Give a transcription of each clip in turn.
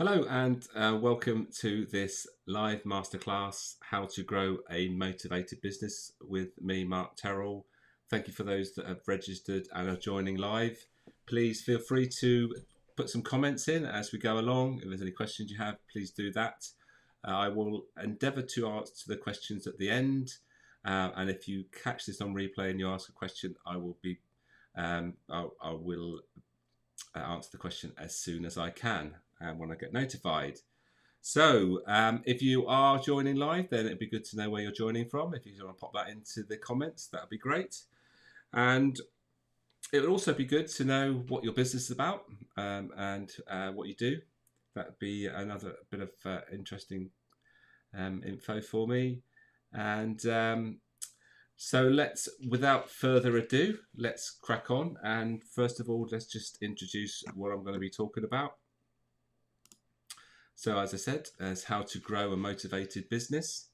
Hello and welcome to this live masterclass, How to Grow a Motivated Business with me, Mark Terrell. Thank you for those that have registered and are joining live. Please feel free to put some comments in as we go along. If there's any questions you have, please do that. I will endeavour to answer the questions at the end. And if you catch this on replay and you ask a question, I will answer the question as soon as I can and when I get notified. So if you are joining live, then it'd be good to know where you're joining from. If you want to pop that into the comments, that would be great. And it would also be good to know what your business is about and what you do. That would be another bit of interesting info for me. And so without further ado, let's crack on. And first of all, let's just introduce what I'm going to be talking about. So as I said, as how to grow a motivated business.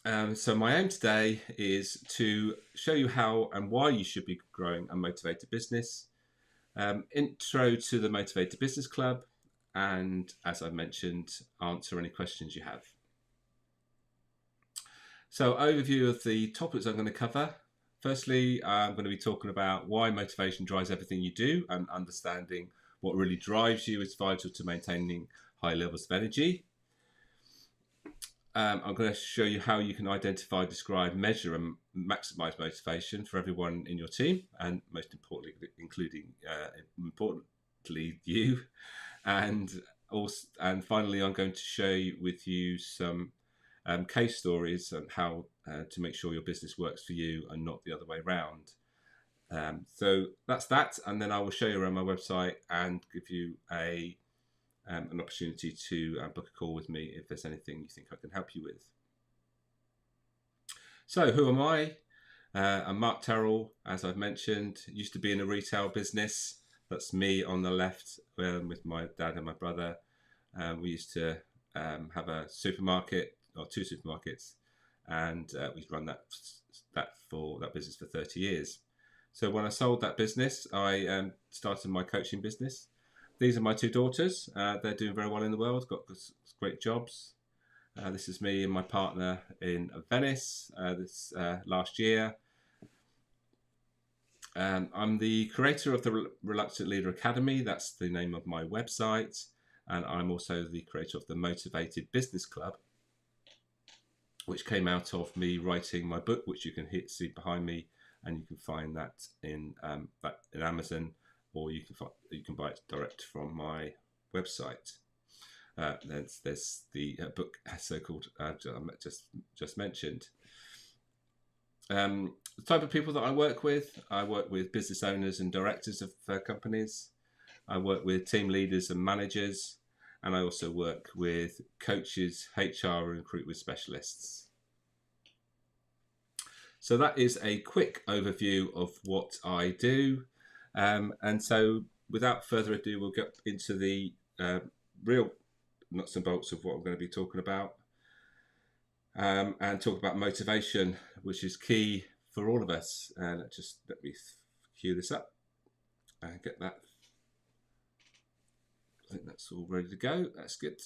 So my aim today is to show you how and why you should be growing a motivated business. Intro to the Motivated Business Club. And as I mentioned, answer any questions you have. So overview of the topics I'm going to cover. Firstly, I'm going to be talking about why motivation drives everything you do and understanding what really drives you is vital to maintaining high levels of energy. I'm going to show you how you can identify, describe, measure and maximize motivation for everyone in your team and most importantly, importantly you. And finally, I'm going to share with you some case stories and how to make sure your business works for you and not the other way around. So that's that, and then I will show you around my website and give you an opportunity to book a call with me if there's anything you think I can help you with. So who am I? I'm Mark Terrell, as I've mentioned. Used to be in a retail business. That's me on the left with my dad and my brother. We used to have a supermarket or two supermarkets, and we've run that business for 30 years. So when I sold that business, I started my coaching business. These are my two daughters. They're doing very well in the world, got great jobs. This is me and my partner in Venice this last year. I'm the creator of the Reluctant Leader Academy. That's the name of my website. And I'm also the creator of the Motivated Business Club, which came out of me writing my book, which you can see behind me. And you can find that in Amazon, or you can buy it direct from my website. There's the book so-called just mentioned. The type of people that I work with business owners and directors of companies. I work with team leaders and managers, and I also work with coaches, HR, and recruitment specialists. So that is a quick overview of what I do. And so without further ado, we'll get into the real nuts and bolts of what I'm going to be talking about and talk about motivation, which is key for all of us. And let me cue this up and get that. I think that's all ready to go. That's good.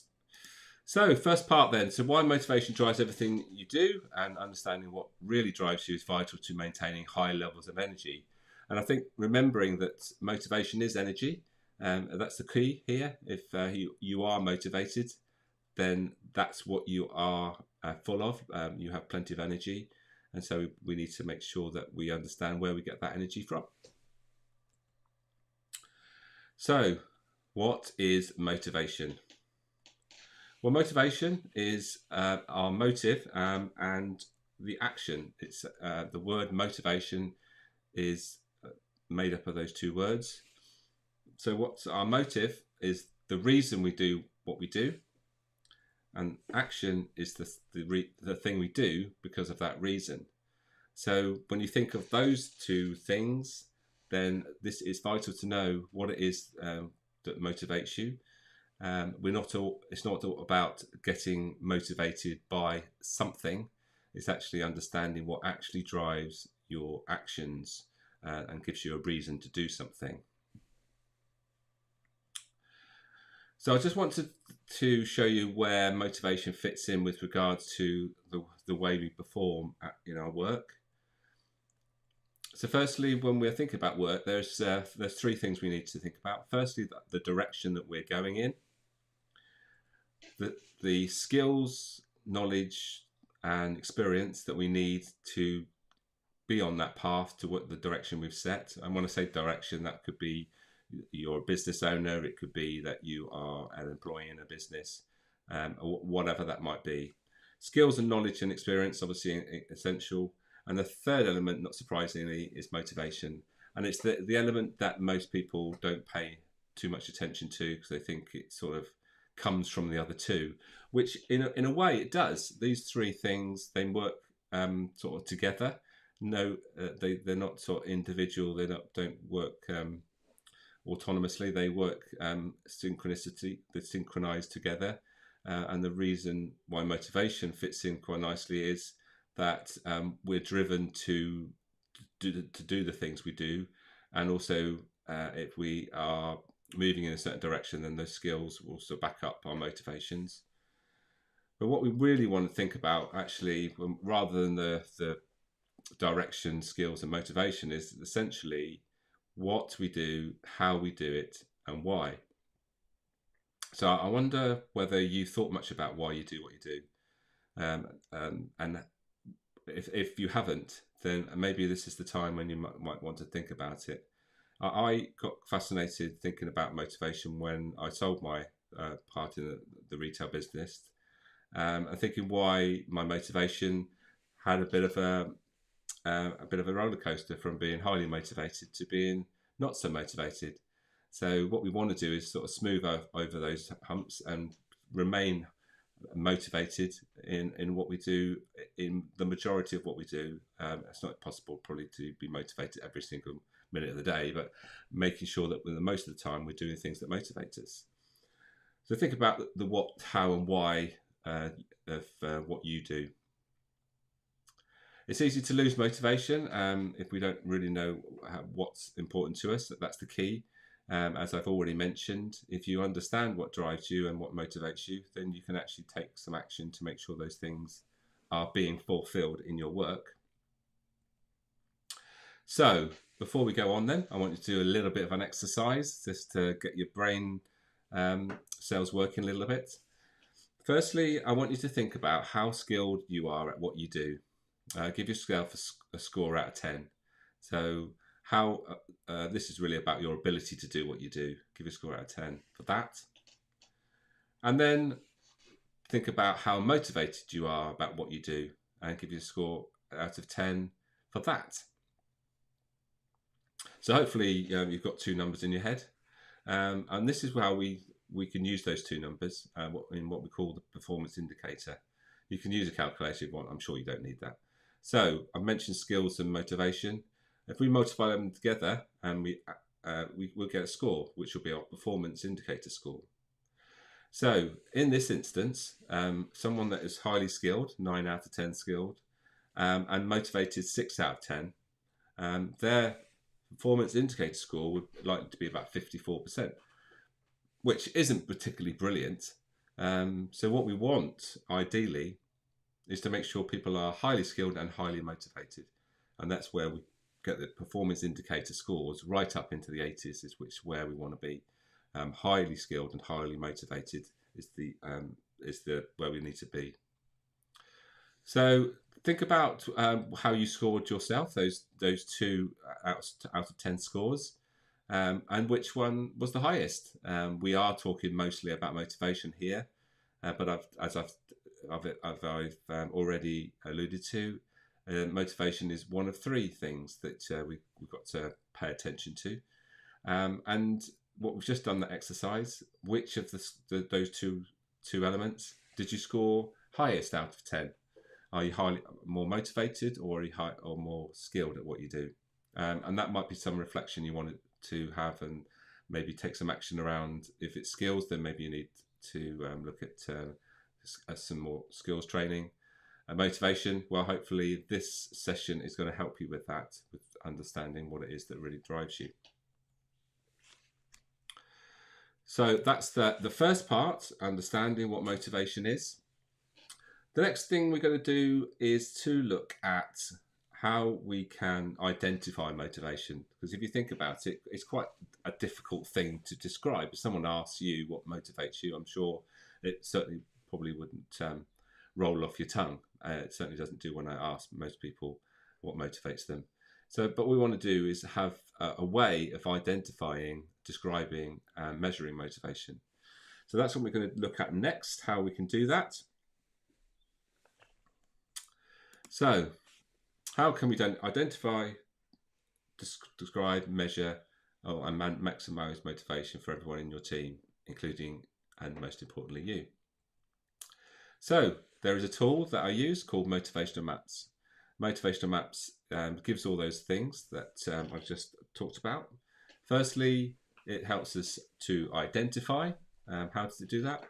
So first part then, so why motivation drives everything you do and understanding what really drives you is vital to maintaining high levels of energy. And I think remembering that motivation is energy, that's the key here. If you are motivated, then that's what you are full of. You have plenty of energy. And so we need to make sure that we understand where we get that energy from. So what is motivation? Well, motivation is our motive and the action. It's the word motivation is made up of those two words. So what's our motive is the reason we do what we do, and action is the thing we do because of that reason. So when you think of those two things, then this is vital to know what it is that motivates you. It's not all about getting motivated by something. It's actually understanding what actually drives your actions and gives you a reason to do something. So I just want to show you where motivation fits in with regards to the way we perform in our work. So firstly, when we're thinking about work, there's three things we need to think about. Firstly, the direction that we're going in, the skills, knowledge, and experience that we need to be on that path to what the direction we've set. And when I say direction, that could be you're a business owner, it could be that you are an employee in a business, or whatever that might be. Skills and knowledge and experience, obviously essential. And the third element, not surprisingly, is motivation. And it's the element that most people don't pay too much attention to because they think it sort of comes from the other two, which in a way it does. These three things, they work sort of together. No, they're not sort of individual. They don't work autonomously. They work synchronicity. They synchronize together. And the reason why motivation fits in quite nicely is that we're driven to do the things we do, and also if we are moving in a certain direction, then those skills will also back up our motivations. But what we really want to think about, actually, rather than the direction, skills, and motivation, is essentially what we do, how we do it, and why. So I wonder whether you thought much about why you do what you do, and if you haven't, then maybe this is the time when you might want to think about it. I got fascinated thinking about motivation when I sold my part in the retail business, and thinking why my motivation had a bit of a roller coaster from being highly motivated to being not so motivated. So what we want to do is sort of smooth over those humps and remain motivated in what we do, in the majority of what we do. It's not possible probably to be motivated every single minute of the day, but making sure that the most of the time we're doing things that motivate us. So think about the what, how, and why of what you do. It's easy to lose motivation if we don't really know what's important to us. That's the key. As I've already mentioned, if you understand what drives you and what motivates you, then you can actually take some action to make sure those things are being fulfilled in your work. So before we go on then, I want you to do a little bit of an exercise just to get your brain cells working a little bit. Firstly, I want you to think about how skilled you are at what you do. Give yourself a score out of 10. So how this is really about your ability to do what you do. Give a score out of 10 for that. And then think about how motivated you are about what you do and give you a score out of 10 for that. So hopefully you've got two numbers in your head. And this is how we can use those two numbers in what we call the performance indicator. You can use a calculator if you want. I'm sure you don't need that. So I've mentioned skills and motivation. If we multiply them together, and we'll get a score, which will be our performance indicator score. So in this instance, someone that is highly skilled, 9 out of 10 skilled, and motivated 6 out of 10, their performance indicator score would likely to be about 54%, which isn't particularly brilliant. So what we want, ideally, is to make sure people are highly skilled and highly motivated. And that's where we get the performance indicator scores right up into the 80s, is where we want to be. Highly skilled and highly motivated is where we need to be. So think about how you scored yourself, those 2 out of 10 scores, and which one was the highest. We are talking mostly about motivation here, but as I've already alluded to, motivation is one of 3 things that we've got to pay attention to. And what we've just done, that exercise, which of those two elements did you score highest out of 10? Are you more motivated, or are you more skilled at what you do? And that might be some reflection you wanted to have, and maybe take some action around. If it's skills, then maybe you need to look at some more skills training. Motivation, well, hopefully this session is going to help you with that, with understanding what it is that really drives you. So that's the first part, understanding what motivation is. The next thing we're going to do is to look at how we can identify motivation. Because if you think about it, it's quite a difficult thing to describe. If someone asks you what motivates you, I'm sure it certainly probably wouldn't roll off your tongue. It certainly doesn't do when I ask most people what motivates them. So, but what we want to do is have a way of identifying, describing, and measuring motivation. So that's what we're going to look at next, how we can do that. So, how can we identify, describe, measure, and maximize motivation for everyone in your team, including and most importantly you? So, there is a tool that I use called Motivational Maps. Motivational Maps gives all those things that I've just talked about. Firstly, it helps us to identify. How does it do that?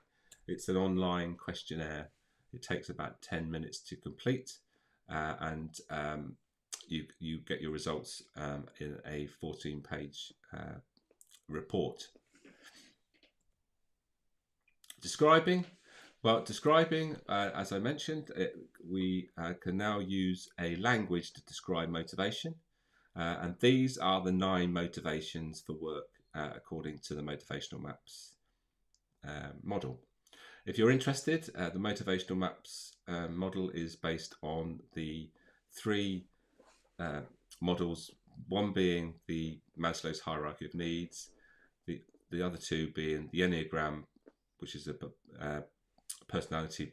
It's an online questionnaire. It takes about 10 minutes to complete, and you get your results in a 14-page report. Describing. Well, describing, as I mentioned, we can now use a language to describe motivation. And these are the 9 motivations for work according to the Motivational Maps model. If you're interested, the Motivational Maps model is based on the 3 models, one being the Maslow's hierarchy of needs, the other 2 being the Enneagram, which is a personality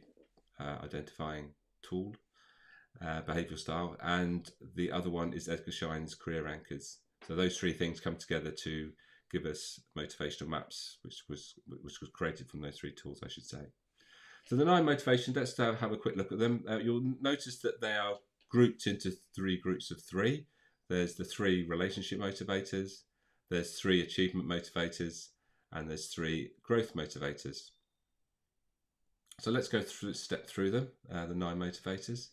identifying tool, behavioral style, and the other one is Edgar Schein's career anchors. So those 3 things come together to give us Motivational Maps, which was created from those 3 tools, I should say. So the 9 motivations, let's have a quick look at them. You'll notice that they are grouped into 3 groups of 3. There's the 3 relationship motivators, there's 3 achievement motivators, and there's 3 growth motivators. So let's go step through them, the 9 motivators.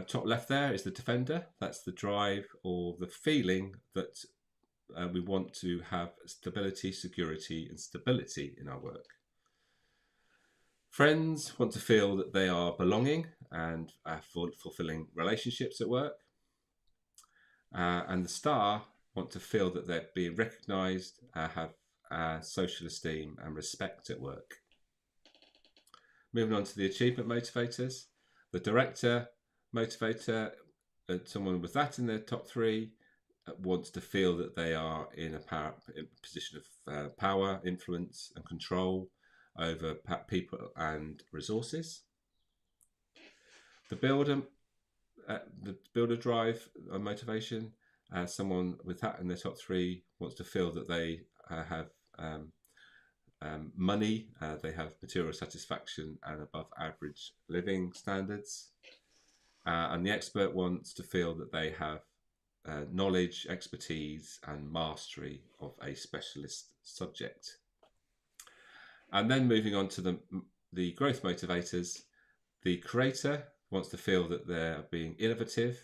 Top left there is the defender. That's the drive or the feeling that we want to have stability, security, and stability in our work. Friends want to feel that they are belonging and fulfilling relationships at work. And the star want to feel that they're being recognised, have social esteem and respect at work. Moving on to the achievement motivators, the director motivator, someone with that in their top 3, wants to feel that they are in a position of power, influence and control over people and resources. The builder drive motivation, someone with that in their top 3 wants to feel that they have money, they have material satisfaction and above average living standards. And the expert wants to feel that they have knowledge, expertise and mastery of a specialist subject. And then moving on to the growth motivators, the creator wants to feel that they're being innovative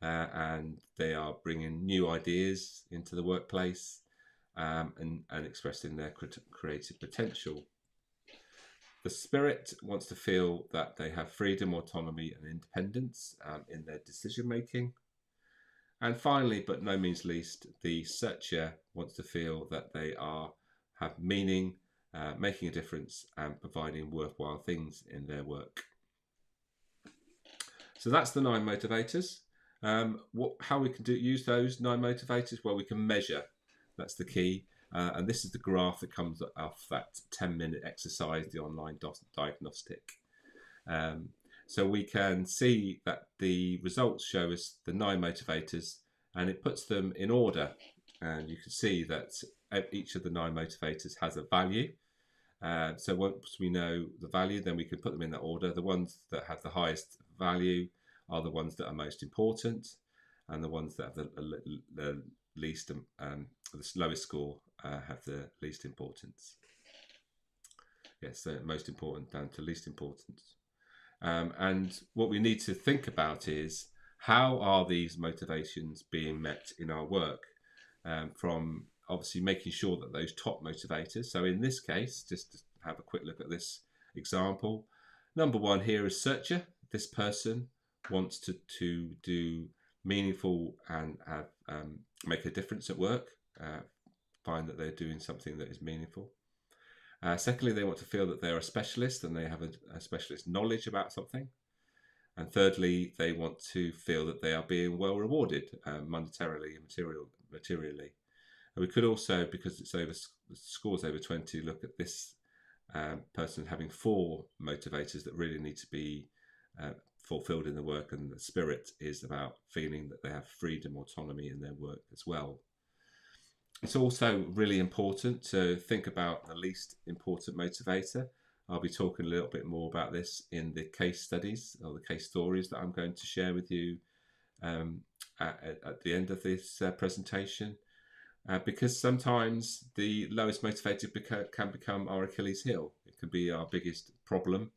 and they are bringing new ideas into the workplace and expressing their creative potential. The spirit wants to feel that they have freedom, autonomy and independence in their decision making. And finally, but no means least, the searcher wants to feel that they have meaning, making a difference and providing worthwhile things in their work. So that's the 9 motivators. How we can use those 9 motivators? Well, we can measure. That's the key. And this is the graph that comes off that 10-minute exercise, the online diagnostic. So we can see that the results show us the 9 motivators and it puts them in order. And you can see that each of the 9 motivators has a value. So once we know the value, then we can put them in that order. The ones that have the highest value are the ones that are most important, and the ones that have the least, the lowest score have the least importance. Yes, so most important down to least importance. And what we need to think about is, how are these motivations being met in our work? From obviously making sure that those top motivators. So in this case, just to have a quick look at this example, number one here is searcher. This person wants to do meaningful and have, make a difference at work, find that they're doing something that is meaningful. Secondly, they want to feel that they're a specialist and they have a specialist knowledge about something. And thirdly, they want to feel that they are being well rewarded monetarily and materially. And we could also, because it's over, the score's over 20, look at this person having 4 motivators that really need to be fulfilled in the work, and the spirit is about feeling that they have freedom, autonomy in their work as well. It's also really important to think about the least important motivator. I'll be talking a little bit more about this in the case studies or the case stories that I'm going to share with you at the end of this presentation. Because sometimes the lowest motivator can become our Achilles heel. It can be our biggest problem.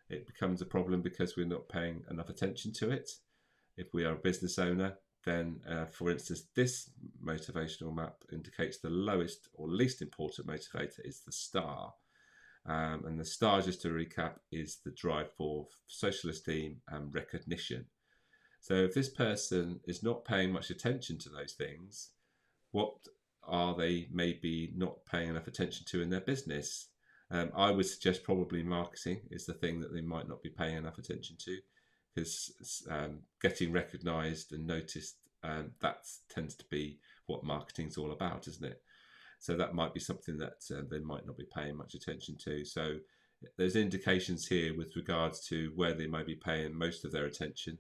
It becomes a problem because we're not paying enough attention to it. If we are a business owner, then for instance, this motivational map indicates the lowest or least important motivator is the star. And the star, just to recap, is the drive for social esteem and recognition. So if this person is not paying much attention to those things, what are they maybe not paying enough attention to in their business? I would suggest probably marketing is the thing that they might not be paying enough attention to, because getting recognised and noticed, that tends to be what marketing's all about, isn't it? So that might be something that they might not be paying much attention to. So there's indications here with regards to where they might be paying most of their attention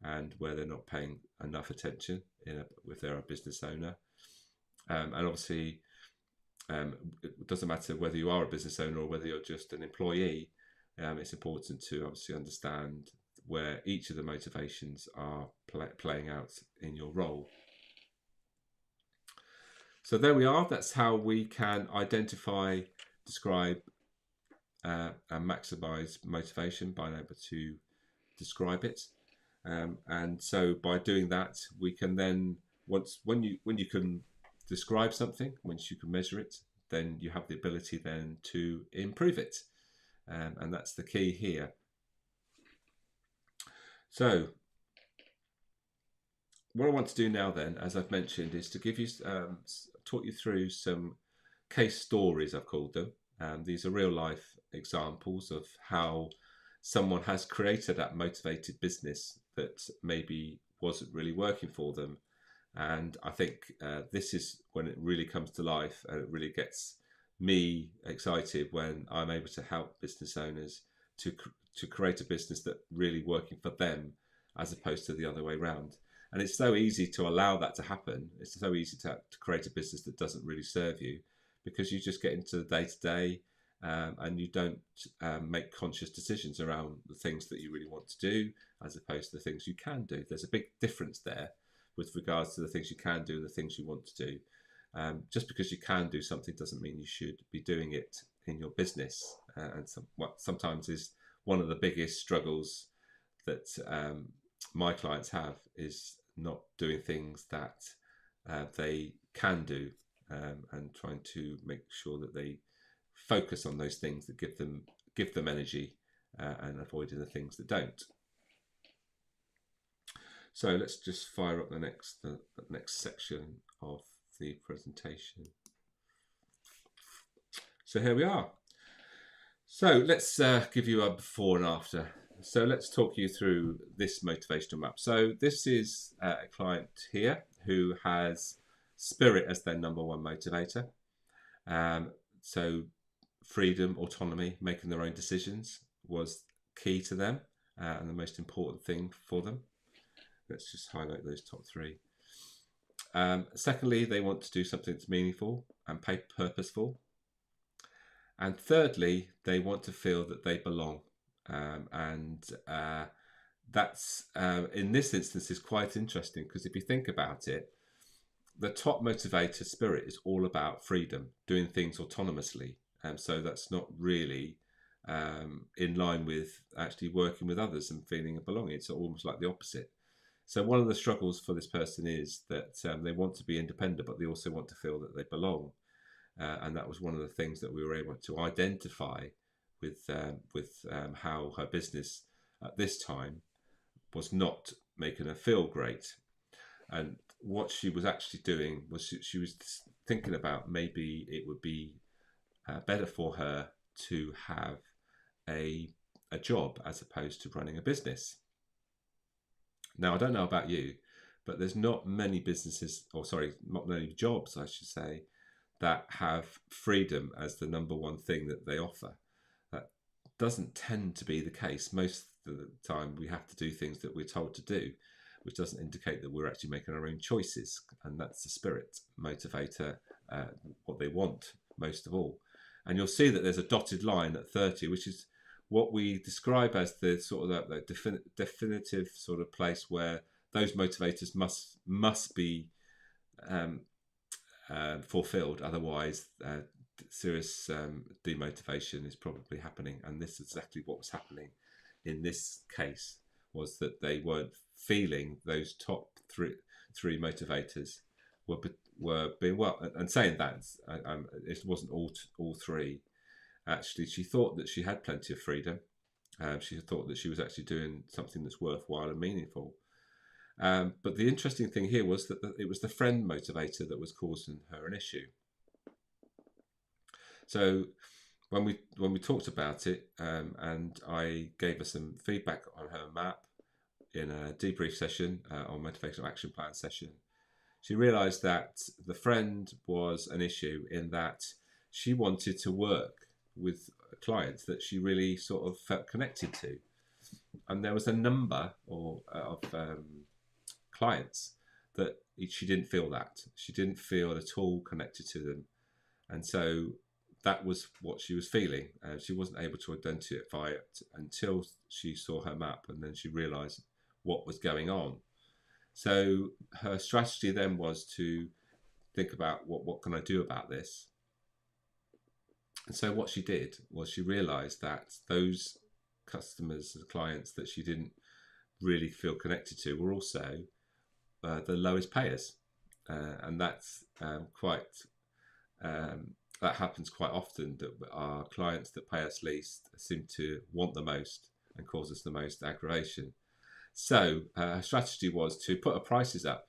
and where they're not paying enough attention if they're a business owner. And obviously, it doesn't matter whether you are a business owner or whether you're just an employee. It's important to obviously understand where each of the motivations are playing out in your role. So there we are. That's how we can identify, describe, and maximize motivation by being able to describe it. And so by doing that, we can then, when you can describe something, once you can measure it, then you have the ability then to improve it. And that's the key here. So what I want to do now then, as I've mentioned, is to give you, talk you through some case stories, I've called them. These are real life examples of how someone has created that motivated business that maybe wasn't really working for them. And I think this is when it really comes to life, and it really gets me excited when I'm able to help business owners to create a business that really working for them, as opposed to the other way around. And it's so easy to allow that to happen. It's so easy to create a business that doesn't really serve you, because you just get into the day-to-day and you don't make conscious decisions around the things that you really want to do, as opposed to the things you can do. There's a big difference there with regards to the things you can do and the things you want to do. Just because you can do something doesn't mean you should be doing it in your business. And what sometimes is one of the biggest struggles that my clients have is not doing things that they can do, and trying to make sure that they focus on those things that give them energy, and avoiding the things that don't. So let's just fire up the next section of the presentation. So here we are. So let's give you a before and after. So let's talk you through this motivational map. So this is a client here who has spirit as their number one motivator. So freedom, autonomy, making their own decisions was key to them, and the most important thing for them. Let's just highlight those top 3. Secondly, they want to do something that's meaningful and purposeful. And thirdly, they want to feel that they belong. That's in this instance is quite interesting, because if you think about it, the top motivator spirit is all about freedom, doing things autonomously. So that's not really in line with actually working with others and feeling a belonging. It's almost like the opposite. So one of the struggles for this person is that they want to be independent, but they also want to feel that they belong. And that was one of the things that we were able to identify with how her business at this time was not making her feel great. And what she was actually doing was she was thinking about maybe it would be better for her to have a job as opposed to running a business. Now, I don't know about you, but there's not many businesses, or sorry, not many jobs, I should say, that have freedom as the number one thing that they offer. That doesn't tend to be the case. Most of the time, we have to do things that we're told to do, which doesn't indicate that we're actually making our own choices. And that's the spirit motivator, what they want most of all. And you'll see that there's a dotted line at 30, which is what we describe as the sort of that definitive sort of place where those motivators must be fulfilled. Otherwise, serious demotivation is probably happening. And this is exactly what was happening in this case, was that they weren't feeling those top three motivators were being well. And saying that, it wasn't all three. Actually, she thought that she had plenty of freedom. She thought that she was actually doing something that's worthwhile and meaningful. But the interesting thing here was that it was the friend motivator that was causing her an issue. So when we talked about it, and I gave her some feedback on her map in a debrief session on motivational action plan session, she realised that the friend was an issue in that she wanted to work with clients that she really sort of felt connected to, and there was a number of clients that she didn't feel that. She didn't feel at all connected to them, and so that was what she was feeling. She wasn't able to identify it until she saw her map, and then she realised what was going on. So her strategy then was to think about what can I do about this. And so what she did was she realised that those customers, clients that she didn't really feel connected to, were also the lowest payers, and that's that happens quite often. That our clients that pay us least seem to want the most and cause us the most aggravation. So her strategy was to put her prices up,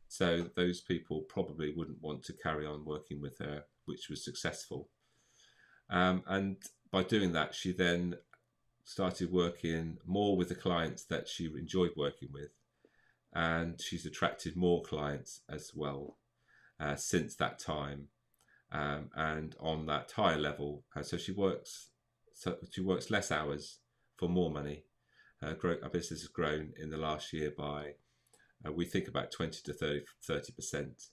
so those people probably wouldn't want to carry on working with her, which was successful. And by doing that, she then started working more with the clients that she enjoyed working with, and she's attracted more clients as well since that time, and on that higher level. So she works less hours for more money. Our business has grown in the last year by we think about 20 to 30%,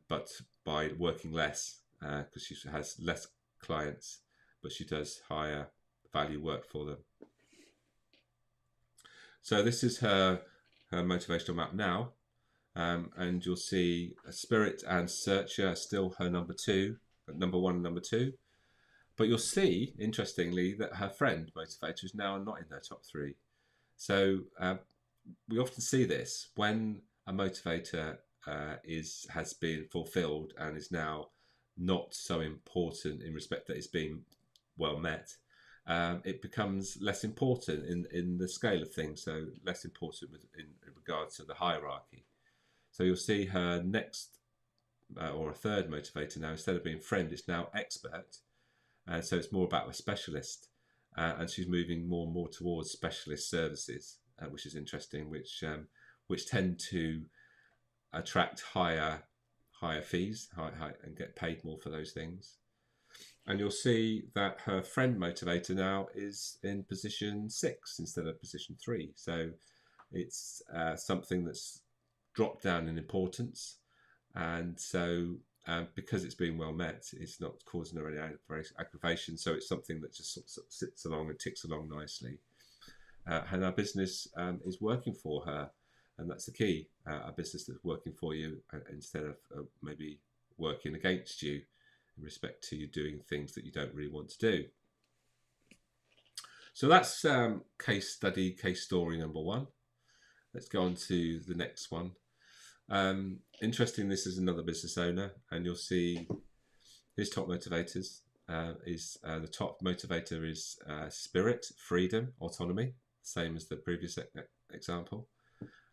but by working less, because she has less clients, but she does higher value work for them. So this is her motivational map now, and you'll see Spirit and Searcher are still her number one and number two. But you'll see, interestingly, that her friend motivator is now not in her top three. So we often see this when a motivator has been fulfilled and is now not so important in respect that it's being well met. It becomes less important in the scale of things, so less important in regards to the hierarchy. So you'll see her next or a third motivator now, instead of being friend, it's now expert. So it's more about a specialist, and she's moving more and more towards specialist services, which is interesting, which tend to attract higher fees, and get paid more for those things. And you'll see that her friend motivator now is in position 6 instead of position 3. So it's something that's dropped down in importance, and so because it's being well met, it's not causing her any aggravation. So it's something that just sort of sits along and ticks along nicely, and our business is working for her, and that's the key. A business that's working for you instead of maybe working against you in respect to you doing things that you don't really want to do. So that's case story number 1. Let's go on to the next one. Interesting, this is another business owner, and you'll see his top motivators. The top motivator is spirit, freedom, autonomy, same as the previous example.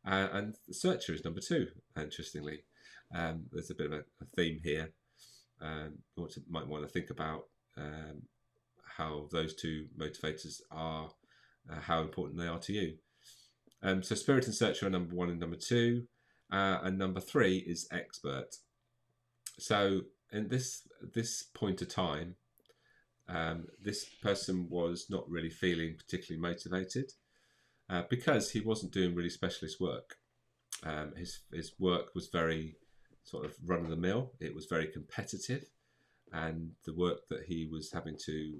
And the searcher is number 2, interestingly. There's a bit of a theme here. You might want to think about how those 2 motivators are, how important they are to you. So spirit and searcher are number 1 and number 2, and number 3 is expert. So in this point of time, this person was not really feeling particularly motivated because he wasn't doing really specialist work. His work was very sort of run of the mill. It was very competitive, and the work that he was having to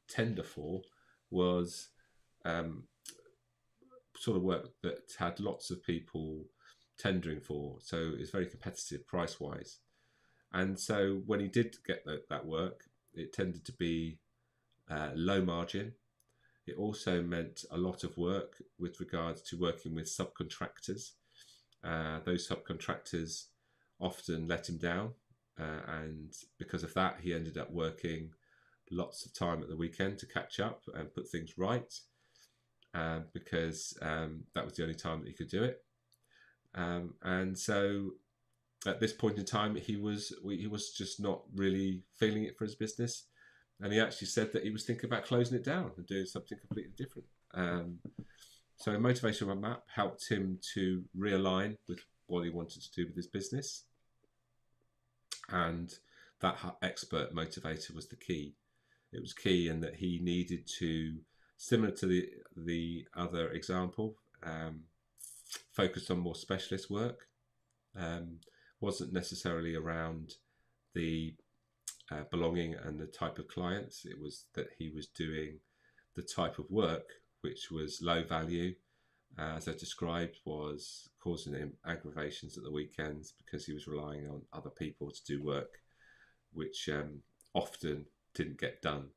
tender for was sort of work that had lots of people tendering for. So it's very competitive price wise. And so when he did get that work, it tended to be low margin. It also meant a lot of work with regards to working with subcontractors. Those subcontractors often let him down, and because of that, he ended up working lots of time at the weekend to catch up and put things right, because that was the only time that he could do it. And so at this point in time, he was just not really feeling it for his business, and he actually said that he was thinking about closing it down and doing something completely different. So a motivational map helped him to realign with what he wanted to do with his business, and that expert motivator was the key. It was key in that he needed to, similar to the other example, focus on more specialist work. Wasn't necessarily around the belonging and the type of clients. It was that he was doing the type of work which was low value, as I described, was causing him aggravations at the weekends because he was relying on other people to do work which often didn't get done.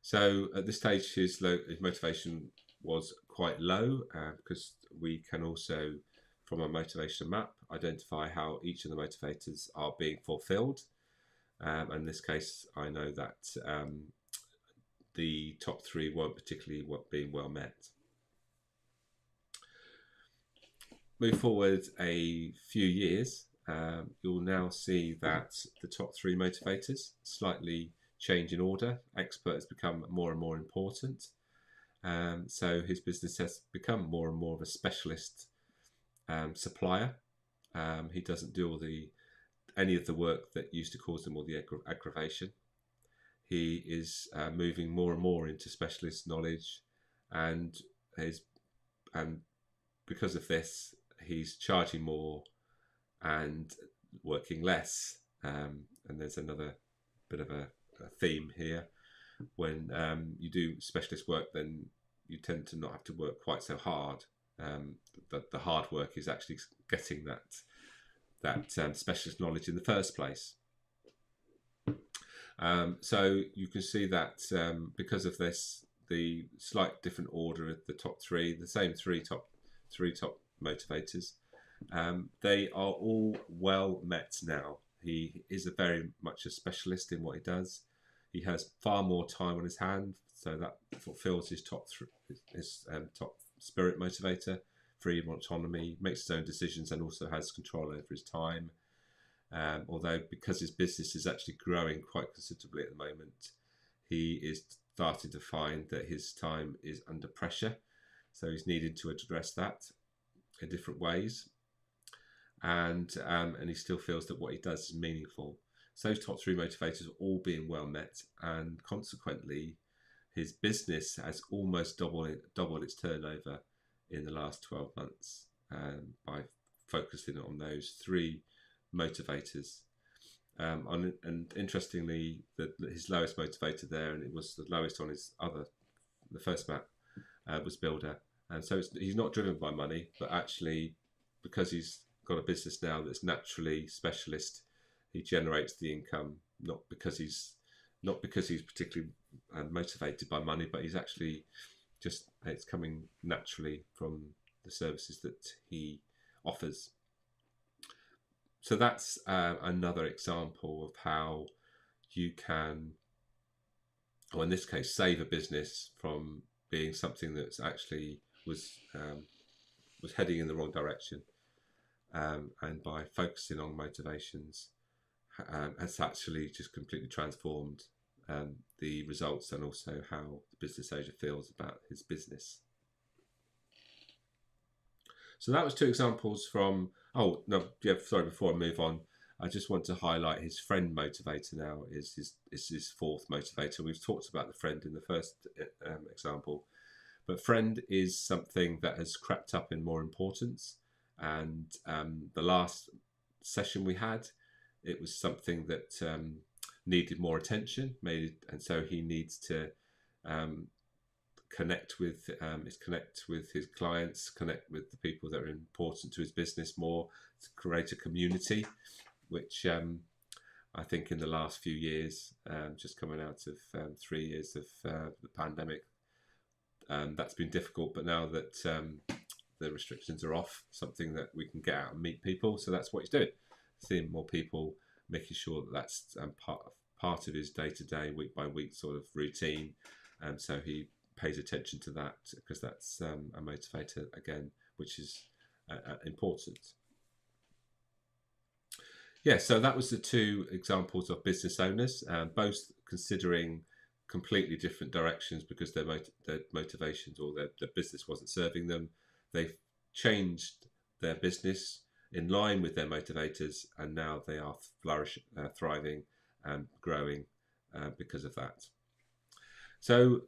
So at this stage, his motivation was quite low, because we can also, from a motivation map, identify how each of the motivators are being fulfilled. In this case, I know that the top 3 weren't particularly being well met. Move forward a few years, you'll now see that the top 3 motivators slightly change in order. Expert has become more and more important. So his business has become more and more of a specialist supplier. He doesn't do any of the work that used to cause him all the aggravation. He is moving more and more into specialist knowledge, and because of this, he's charging more and working less. And there's another bit of a theme here. When you do specialist work, then you tend to not have to work quite so hard. The hard work is actually getting that specialist knowledge in the first place. So you can see that because of this, the slight different order of the top 3, the same three top motivators, they are all well met now. He is very much a specialist in what he does. He has far more time on his hand, so that fulfills his top spirit motivator, freedom, autonomy, makes his own decisions, and also has control over his time. Although because his business is actually growing quite considerably at the moment, he is starting to find that his time is under pressure. So he's needed to address that in different ways. And he still feels that what he does is meaningful. So those top 3 motivators are all being well met, and consequently, his business has almost doubled its turnover in the last 12 months by focusing on those 3 motivators. And interestingly, his lowest motivator there, and it was the lowest on the first map, was builder. And so he's not driven by money, but actually, because he's got a business now that's naturally specialist, he generates the income not because he's particularly motivated by money, but he's actually just it's coming naturally from the services that he offers. So that's another example of how you can, or in this case, save a business from being something that's actually was heading in the wrong direction, and by focusing on motivations, has actually just completely transformed the results and also how the business owner feels about his business. So that was two examples from, oh no, yeah, sorry, before I move on, I just want to highlight his friend motivator now is his fourth motivator. We've talked about the friend in the first example, but friend is something that has crept up in more importance. And the last session we had, it was something that needed more attention, and so he needs to connect with his clients, connect with the people that are important to his business more, to create a community, which I think in the last few years, just coming out of 3 years of the pandemic, that's been difficult. But now that the restrictions are off, something that we can get out and meet people. So that's what he's doing, seeing more people, making sure that that's part of his day-to-day, week-by-week sort of routine. So he pays attention to that because that's a motivator again, which is important. Yeah, so that was the two examples of business owners, both considering completely different directions because their motivations or their business wasn't serving them. They've changed their business in line with their motivators, and now they are thriving and growing because of that. So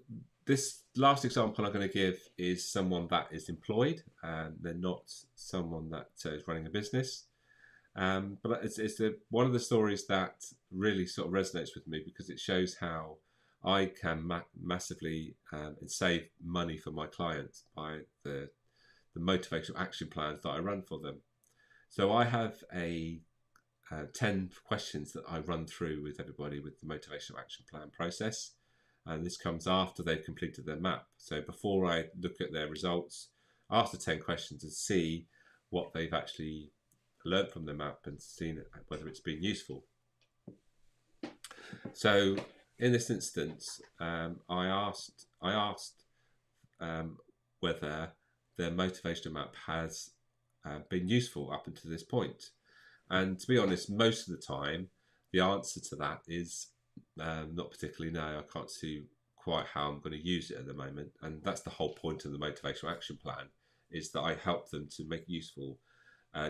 this last example I'm going to give is someone that is employed, and they're not someone that is running a business. But it's one of the stories that really sort of resonates with me because it shows how I can massively save money for my clients by the motivational action plans that I run for them. So I have 10 questions that I run through with everybody with the motivational action plan process. And this comes after they've completed their map. So before I look at their results, after 10 questions and see what they've actually learned from the map and seen whether it's been useful. So in this instance, I asked whether their motivational map has been useful up until this point. And to be honest, most of the time, the answer to that is not particularly. No, I can't see quite how I'm going to use it at the moment. And that's the whole point of the motivational action plan, is that I help them to make useful,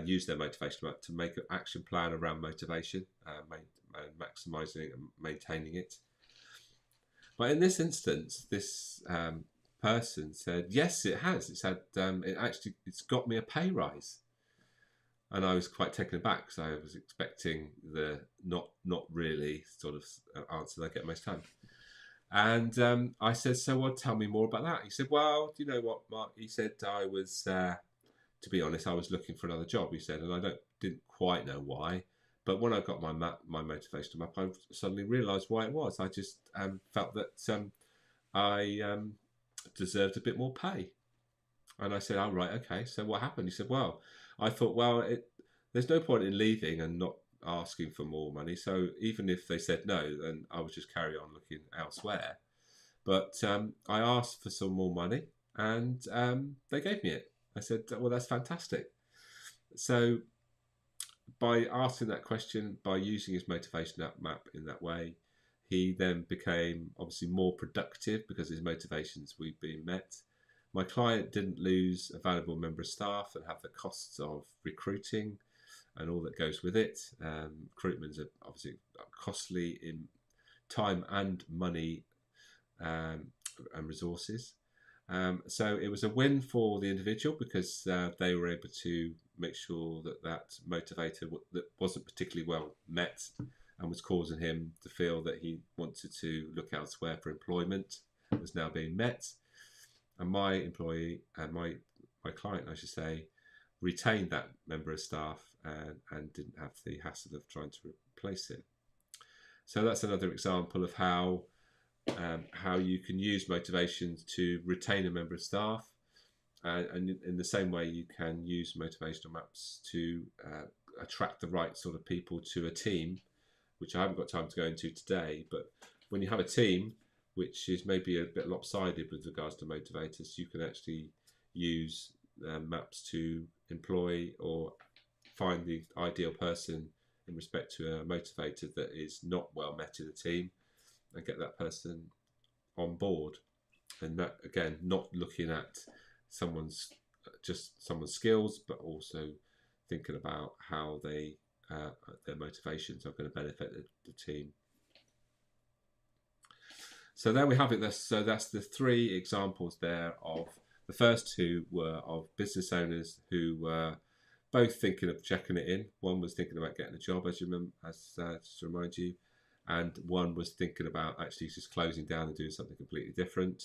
use their motivational map to make an action plan around motivation, maximising it and maintaining it. But in this instance, this person said, yes, it has. It's had it's got me a pay rise. And I was quite taken aback because I was expecting the not really sort of answer that I get most time. And I said, so well, tell me more about that. He said, well, do you know what, Mark? He said, I was, to be honest, I was looking for another job, he said, and I didn't quite know why. But when I got my motivational map, I suddenly realised why it was. I just felt that I deserved a bit more pay. And I said, oh, right, okay. So what happened? He said, well, I thought, well, there's no point in leaving and not asking for more money. So even if they said no, then I would just carry on looking elsewhere. But I asked for some more money and they gave me it. I said, well, that's fantastic. So by asking that question, by using his motivation map in that way, he then became obviously more productive because his motivations were being met. My client didn't lose a valuable member of staff and have the costs of recruiting and all that goes with it. Recruitment is obviously costly in time and money and resources. So it was a win for the individual because they were able to make sure that motivator that wasn't particularly well met and was causing him to feel that he wanted to look elsewhere for employment was now being met. And my employee and my client, I should say, retained that member of staff and didn't have the hassle of trying to replace it. So that's another example of how how you can use motivation to retain a member of staff, and in the same way you can use motivational maps to attract the right sort of people to a team, which I haven't got time to go into today. But when you have a team which is maybe a bit lopsided with regards to motivators, you can actually use maps to employ or find the ideal person in respect to a motivator that is not well met in the team, and get that person on board. And that, again, not looking at someone's skills, but also thinking about how they their motivations are going to benefit the team. So there we have it. So that's the three examples there. Of the first two were of business owners who were both thinking of checking it in. One was thinking about getting a job, as you remember, just to remind you, and one was thinking about actually just closing down and doing something completely different.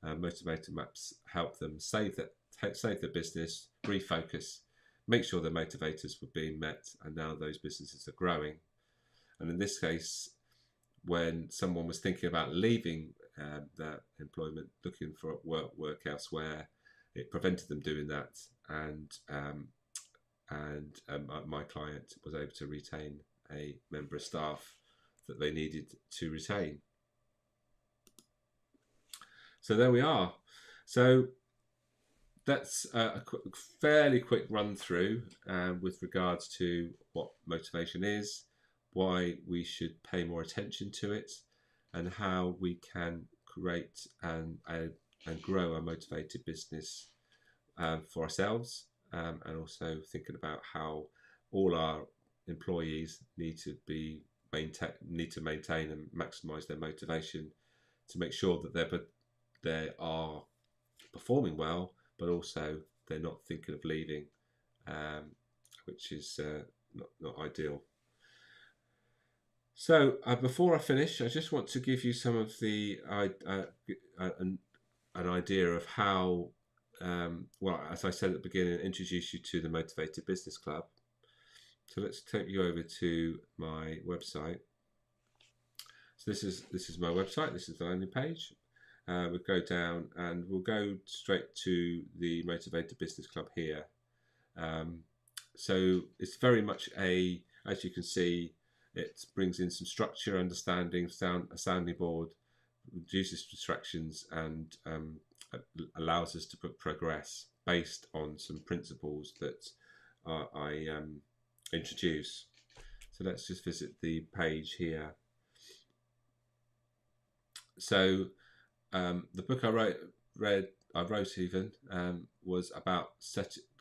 Motivator maps help them save their business, refocus, make sure their motivators were being met, and now those businesses are growing. And in this case, when someone was thinking about leaving their employment, looking for work elsewhere, it prevented them doing that, and my client was able to retain a member of staff that they needed to retain. So there we are. So that's a fairly quick run through with regards to what motivation is, why we should pay more attention to it, and how we can create and grow a motivated business for ourselves, and also thinking about how all our employees need to maintain and maximize their motivation to make sure that they are performing well, but also they're not thinking of leaving, which is not ideal. So before I finish, I just want to give you some of the an idea of how, well, as I said at the beginning, introduce you to the Motivated Business Club. So let's take you over to my website. So this is my website. This is the landing page. We'll go down and we'll go straight to the Motivated Business Club here. So it's very much as you can see, it brings in some structure, understanding, a sounding board, reduces distractions, and allows us to progress based on some principles that I introduce. So let's just visit the page here. So the book I wrote was about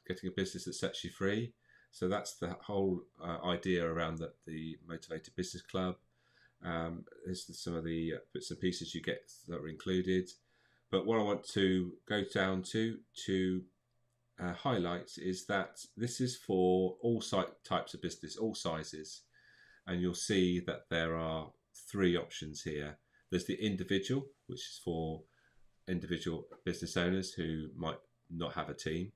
getting a business that sets you free. So that's the whole idea around the Motivated Business Club. This is some of the bits and pieces you get that are included. But what I want to go down to highlight is that this is for all types of business, all sizes. And you'll see that there are three options here. There's the individual, which is for individual business owners who might not have a team.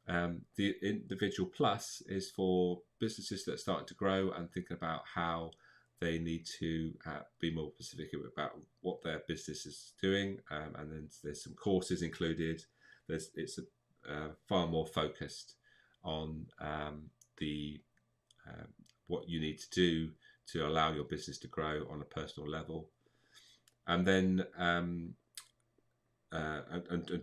The individual plus is for businesses that are starting to grow and thinking about how they need to be more specific about what their business is doing. And then there's some courses included. It's far more focused on what you need to do to allow your business to grow on a personal level. And then and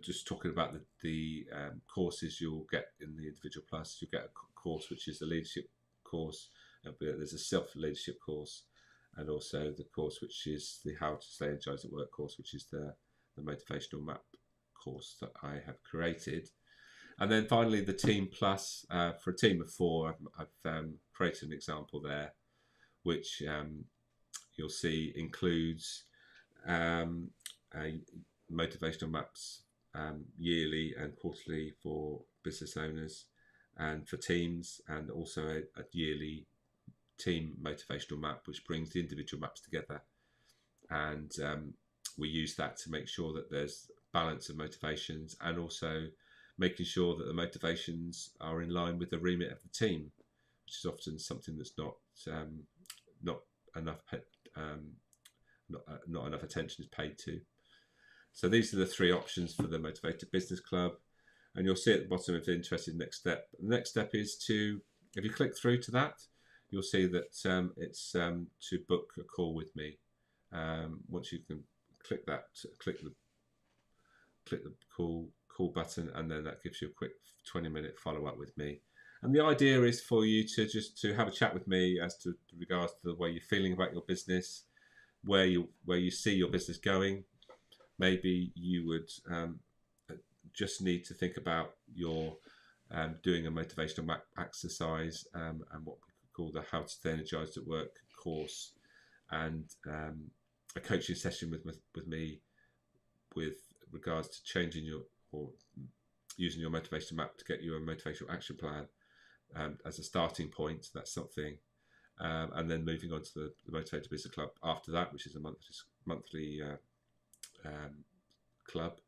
just talking about the courses you'll get in the Individual Plus, you'll get a course which is the leadership course. There's a self-leadership course, and also the course which is the How to Stay Energized at Work course, which is the motivational map course that I have created. And then finally, the Team Plus. For a team of 4, I've created an example there, which you'll see includes motivational maps yearly and quarterly for business owners and for teams, and also a yearly team motivational map which brings the individual maps together, and we use that to make sure that there's balance of motivations, and also making sure that the motivations are in line with the remit of the team, which is often something that's not enough not enough attention is paid to. So these are the 3 options for the Motivated Business Club. And you'll see at the bottom if you're interested in the next step. The next step is to, if you click through to that, you'll see that it's to book a call with me. Once you can click that, click the call button, and then that gives you a quick 20-minute follow-up with me. And the idea is for you to have a chat with me as to regards to the way you're feeling about your business, where you see your business going. Maybe you would just need to think about your doing a motivational map exercise and what we call the How to Stay Energized at Work course, and a coaching session with me with regards to changing or using your motivational map to get you a motivational action plan as a starting point. That's something. And then moving on to the Motivated Business Club after that, which is a monthly club,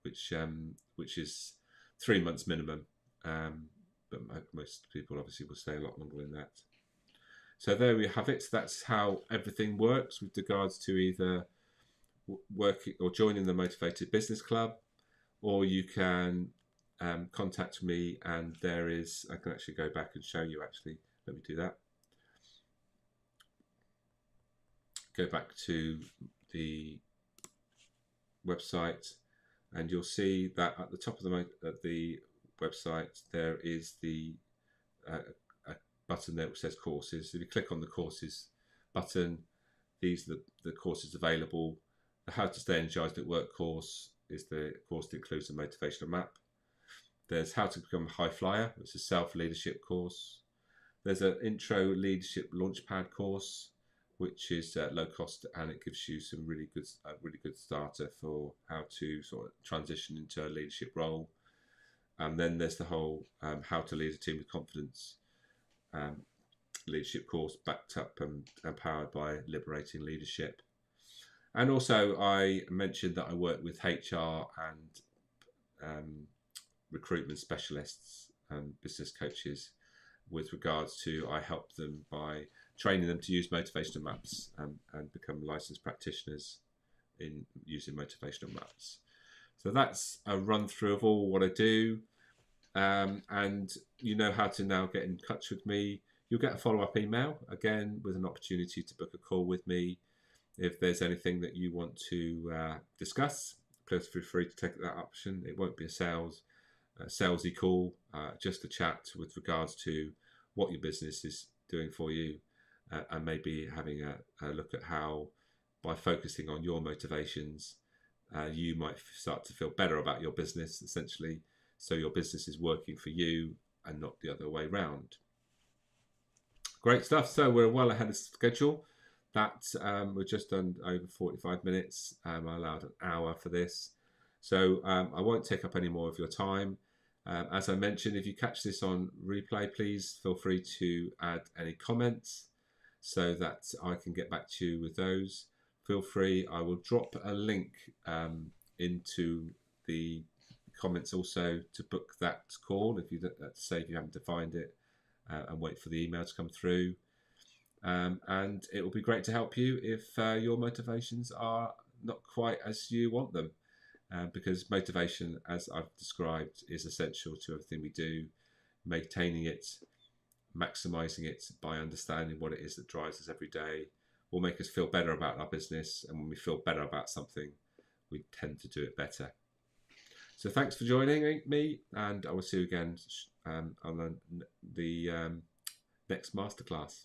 which is 3 months minimum, but most people obviously will stay a lot longer than that. So there we have it. That's how everything works with regards to either working or joining the Motivated Business Club, or you can contact me, and there is, I can actually go back and show you. Actually, let me do that. Go back to the website, and you'll see that at the top of the website there is the a button there which says courses. If you click on the courses button, these are the courses available. The How to Stay Energized at Work course is the course that includes a motivational map. There's How to Become a High Flyer, which is a self-leadership course. There's an Intro Leadership Launchpad course, which is low cost, and it gives you some really good starter for how to sort of transition into a leadership role. And then there's the whole How to Lead a Team with Confidence leadership course, backed up and powered by Liberating Leadership. And also, I mentioned that I work with HR and recruitment specialists and business coaches with regards to, I help them by training them to use motivational maps and become licensed practitioners in using motivational maps. So that's a run through of all what I do, and you know how to now get in touch with me. You'll get a follow-up email again with an opportunity to book a call with me. If there's anything that you want to discuss, please feel free to take that option. It won't be a salesy call, just a chat with regards to what your business is doing for you, and maybe having a look at how, by focusing on your motivations, you might start to feel better about your business, essentially, so your business is working for you and not the other way round. Great stuff. So we're well ahead of schedule. We're just done over 45 minutes. I allowed an hour for this. So I won't take up any more of your time. As I mentioned, if you catch this on replay, please feel free to add any comments so that I can get back to you with those. Feel free, I will drop a link into the comments also to book that call if you say if you haven't defined it, and wait for the email to come through. And it will be great to help you if your motivations are not quite as you want them. Because motivation, as I've described, is essential to everything we do. Maintaining it, maximizing it by understanding what it is that drives us every day will make us feel better about our business. And when we feel better about something, we tend to do it better. So thanks for joining me, and I will see you again on the next masterclass.